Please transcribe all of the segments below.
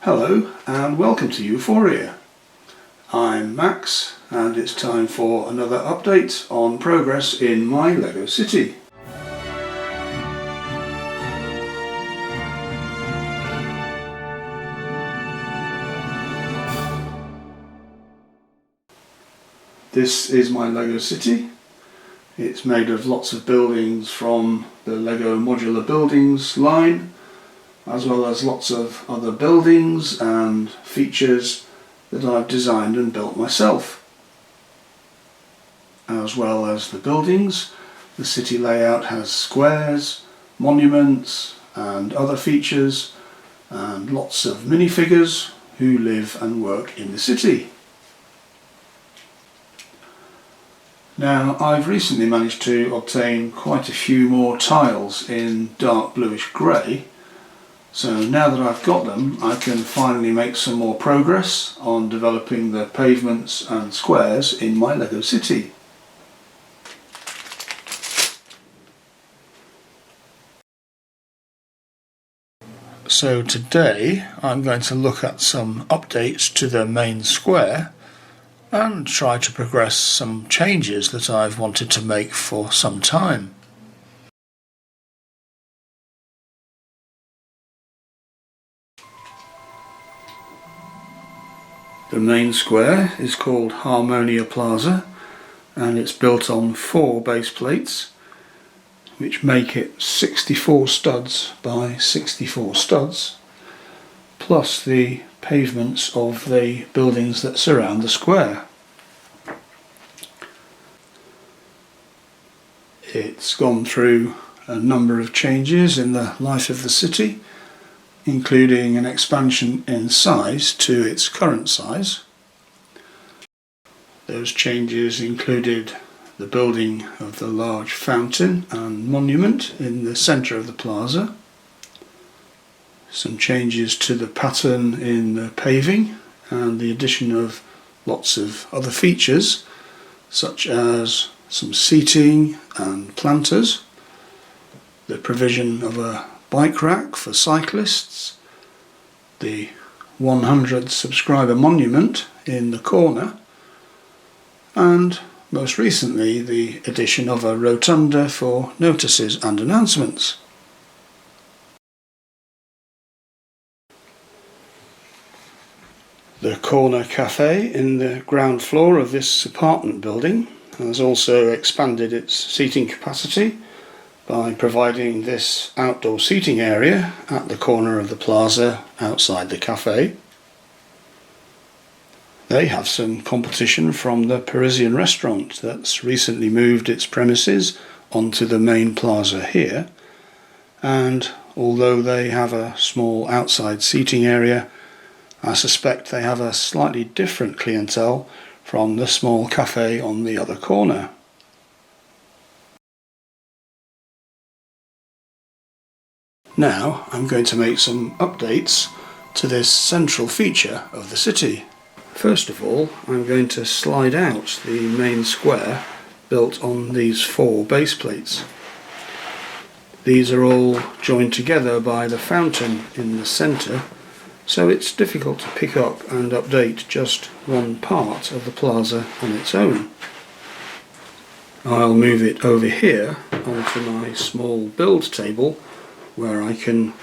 Hello and welcome to Euphoria. I'm Max and it's time for another update on progress in my LEGO city. This is my LEGO city. It's made of lots of buildings from the LEGO Modular buildings line, as well as lots of other buildings and features that I've designed and built myself. As well as the buildings, the city layout has squares, monuments and other features, and lots of minifigures who live and work in the city. Now, I've recently managed to obtain quite a few more tiles in dark bluish grey. So now that I've got them, I can finally make some more progress on developing the pavements and squares in my LEGO city. So today I'm going to look at some updates to the main square and try to progress some changes that I've wanted to make for some time. The main square is called Harmonia Plaza and it's built on 4 base plates which make it 64 studs by 64 studs, plus the pavements of the buildings that surround the square. It's gone through a number of changes in the life of the city, including an expansion in size to its current size. Those changes included the building of the large fountain and monument in the centre of the plaza, some changes to the pattern in the paving, and the addition of lots of other features such as some seating and planters, the provision of a bike rack for cyclists, the 100 subscriber monument in the corner, and most recently the addition of a rotunda for notices and announcements. The corner cafe in the ground floor of this apartment building has also expanded its seating capacity by providing this outdoor seating area at the corner of the plaza outside the cafe. They have some competition from the Parisian restaurant that's recently moved its premises onto the main plaza here, and although they have a small outside seating area, I suspect they have a slightly different clientele from the small cafe on the other corner. Now I'm going to make some updates to this central feature of the city. First of all, I'm going to slide out the main square built on these 4 base plates. These are all joined together by the fountain in the centre, so it's difficult to pick up and update just one part of the plaza on its own. I'll move it over here onto my small build table where I can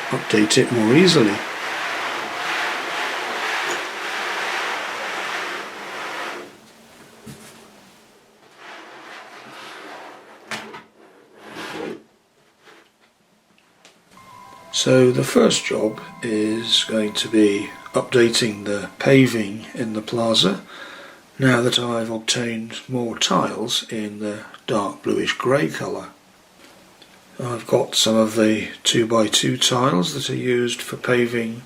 update it more easily. So the first job is going to be updating the paving in the plaza now that I've obtained more tiles in the dark bluish grey colour. I've got some of the 2x2 tiles that are used for paving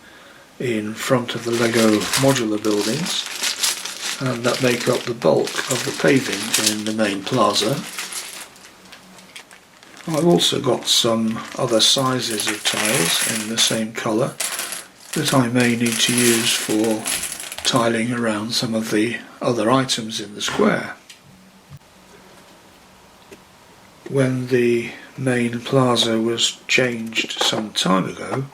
in front of the LEGO Modular buildings, and that make up the bulk of the paving in the main plaza. I've also got some other sizes of tiles in the same colour that I may need to use for tiling around some of the other items in the square. When the main plaza was changed some time ago,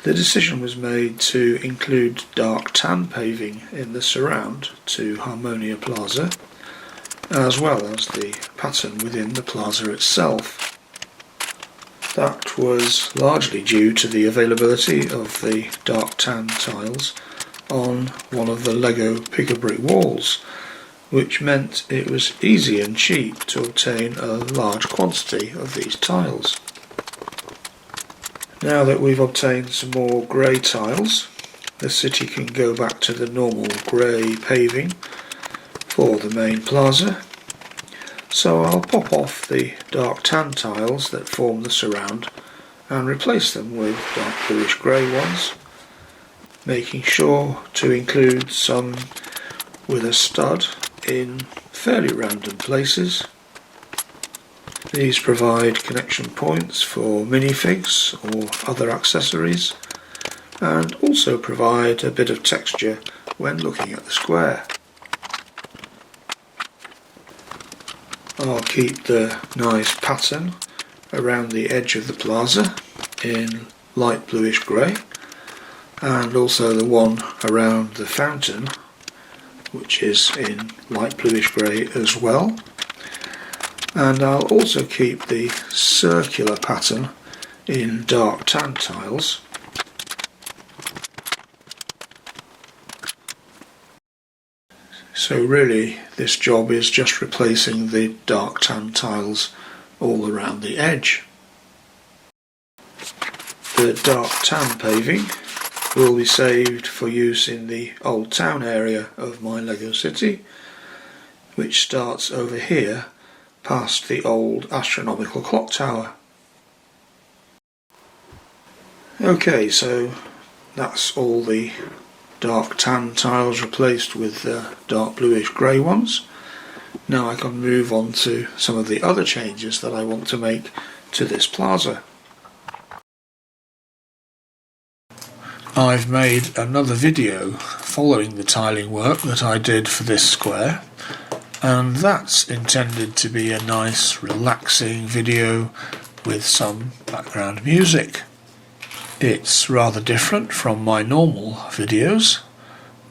The decision was made to include dark tan paving in the surround to Harmonia Plaza, as well as the pattern within the plaza itself. That was largely due to the availability of the dark tan tiles on one of the Lego pick-a-brick walls, which meant it was easy and cheap to obtain a large quantity of these tiles. Now that we've obtained some more grey tiles, the city can go back to the normal grey paving for the main plaza. So I'll pop off the dark tan tiles that form the surround and replace them with dark bluish grey ones, making sure to include some with a stud in fairly random places. These provide connection points for minifigs or other accessories, and also provide a bit of texture when looking at the square. I'll keep the nice pattern around the edge of the plaza in light bluish grey, and also the one around the fountain, which is in light bluish grey as well. And I'll also keep the circular pattern in dark tan tiles. So really this job is just replacing the dark tan tiles all around the edge. The dark tan paving will be saved for use in the old town area of my Lego city, which starts over here past the old astronomical clock tower. Okay, so that's all the dark tan tiles replaced with the dark bluish grey ones. Now I can move on to some of the other changes that I want to make to this plaza. I've made another video following the tiling work that I did for this square, and that's intended to be a nice relaxing video with some background music. It's rather different from my normal videos,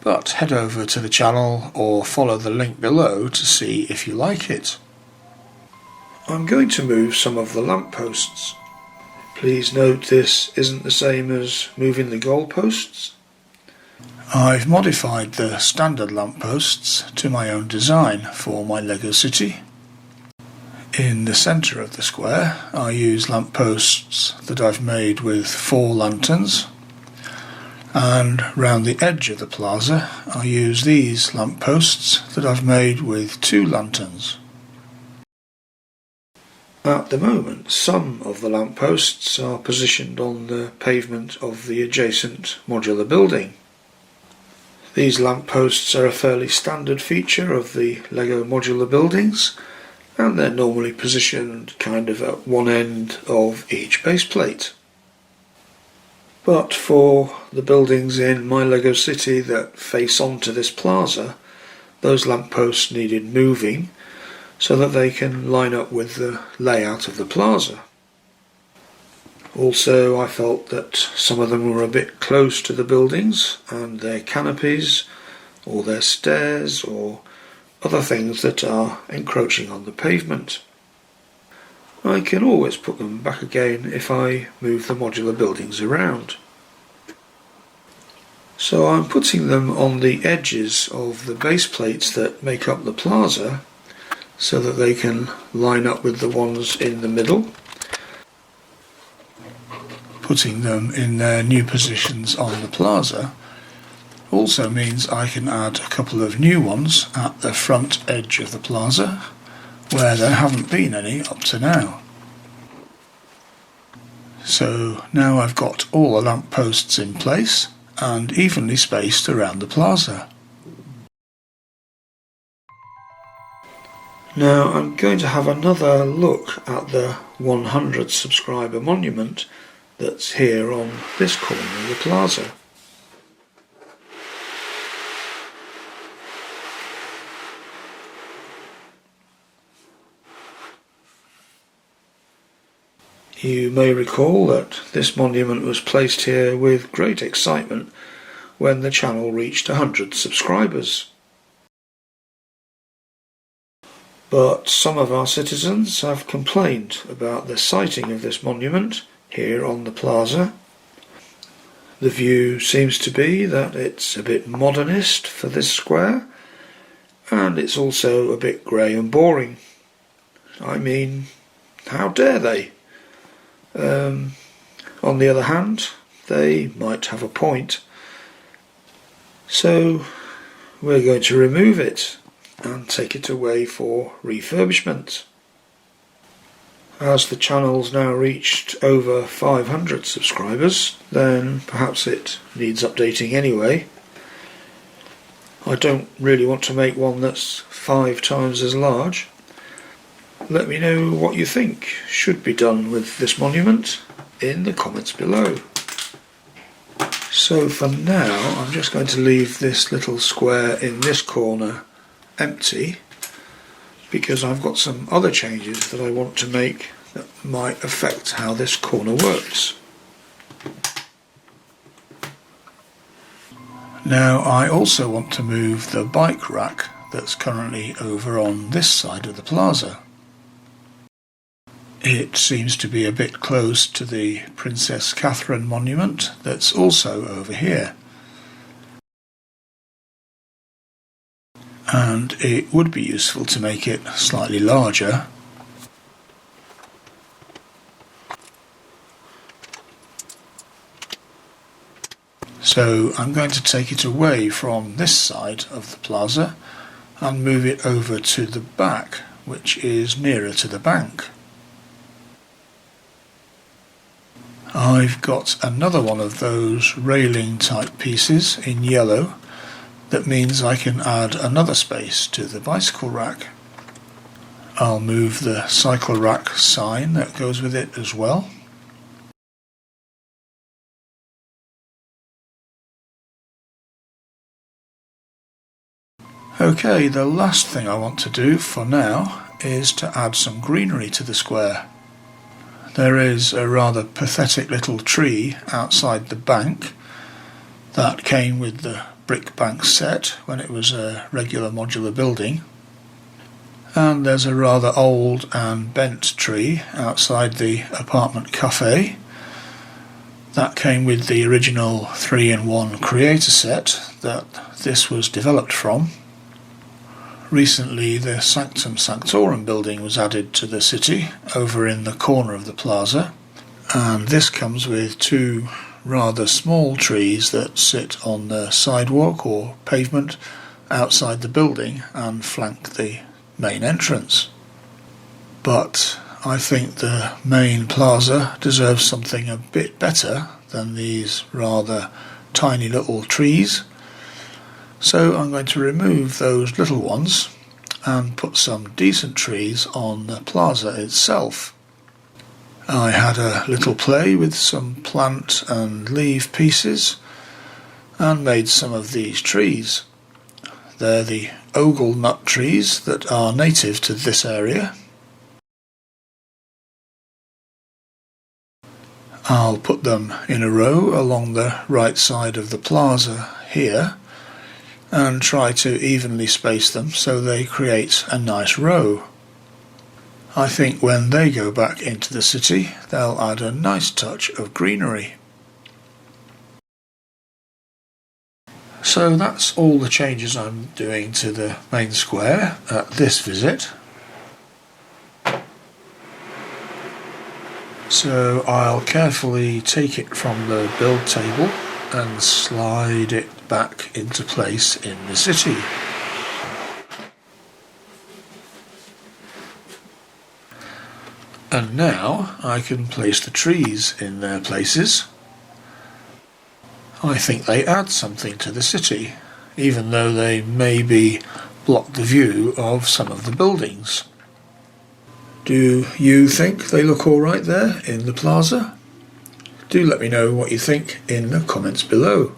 but head over to the channel or follow the link below to see if you like it. I'm going to move some of the lampposts. Please note this isn't the same as moving the goalposts. I've modified the standard lampposts to my own design for my Lego city. In the centre of the square I use lampposts that I've made with 4 lanterns, and round the edge of the plaza I use these lampposts that I've made with 2 lanterns. At the moment some of the lampposts are positioned on the pavement of the adjacent modular building. These lampposts are a fairly standard feature of the Lego modular buildings, and they're normally positioned kind of at one end of each base plate. But for the buildings in my Lego city that face onto this plaza, those lampposts needed moving so that they can line up with the layout of the plaza. Also, I felt that some of them were a bit close to the buildings and their canopies or their stairs or other things that are encroaching on the pavement. I can always put them back again if I move the modular buildings around. So I'm putting them on the edges of the base plates that make up the plaza so that they can line up with the ones in the middle. Putting them in their new positions on the plaza also means I can add a couple of new ones at the front edge of the plaza where there haven't been any up to now. So now I've got all the lampposts in place and evenly spaced around the plaza. Now I'm going to have another look at the 100 subscriber monument that's here on this corner of the plaza. You may recall that this monument was placed here with great excitement when the channel reached 100 subscribers. But some of our citizens have complained about the siting of this monument here on the plaza. The view seems to be that it's a bit modernist for this square, and it's also a bit grey and boring. I mean, how dare they? On the other hand, they might have a point. So we're going to remove it and take it away for refurbishment. As the channel's now reached over 500 subscribers, then perhaps it needs updating anyway. I don't really want to make one that's 5 times as large. Let me know what you think should be done with this monument in the comments below. So for now, I'm just going to leave this little square in this corner empty, because I've got some other changes that I want to make that might affect how this corner works. Now I also want to move the bike rack that's currently over on this side of the plaza. It seems to be a bit close to the Princess Catherine monument that's also over here. And it would be useful to make it slightly larger. So I'm going to take it away from this side of the plaza and move it over to the back, which is nearer to the bank. I've got another one of those railing type pieces in yellow. That means I can add another space to the bicycle rack. I'll move the cycle rack sign that goes with it as well. Okay, the last thing I want to do for now is to add some greenery to the square. There is a rather pathetic little tree outside the bank that came with the brick bank set when it was a regular modular building, and there's a rather old and bent tree outside the apartment cafe that came with the original 3-in-1 creator set that this was developed from. Recently the Sanctum Sanctorum building was added to the city over in the corner of the plaza, and this comes with 2 rather small trees that sit on the sidewalk or pavement outside the building and flank the main entrance. But I think the main plaza deserves something a bit better than these rather tiny little trees. So I'm going to remove those little ones and put some decent trees on the plaza itself. I had a little play with some plant and leaf pieces and made some of these trees. They're the ogle nut trees that are native to this area. I'll put them in a row along the right side of the plaza here and try to evenly space them so they create a nice row. I think when they go back into the city, they'll add a nice touch of greenery. So that's all the changes I'm doing to the main square at this visit. So I'll carefully take it from the build table and slide it back into place in the city. And now I can place the trees in their places. I think they add something to the city, even though they maybe block the view of some of the buildings. Do you think they look alright there in the plaza? Do let me know what you think in the comments below.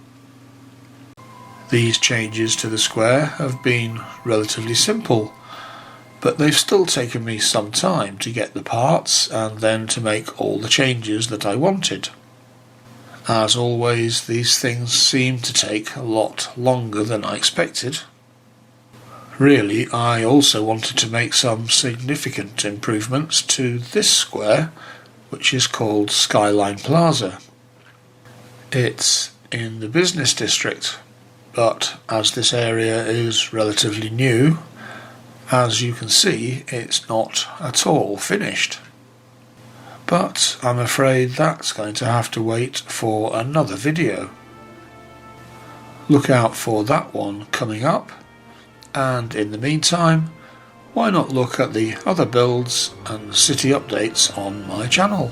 These changes to the square have been relatively simple, but they've still taken me some time to get the parts and then to make all the changes that I wanted. As always, these things seem to take a lot longer than I expected. Really, I also wanted to make some significant improvements to this square, which is called Skyline Plaza. It's in the business district, but as this area is relatively new, as you can see, it's not at all finished. But I'm afraid that's going to have to wait for another video. Look out for that one coming up, and in the meantime, why not look at the other builds and city updates on my channel?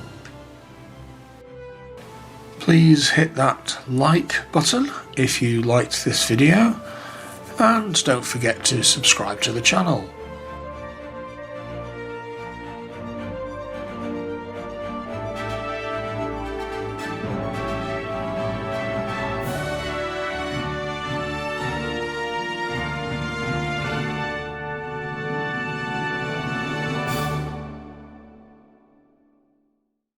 Please hit that like button if you liked this video, and don't forget to subscribe to the channel.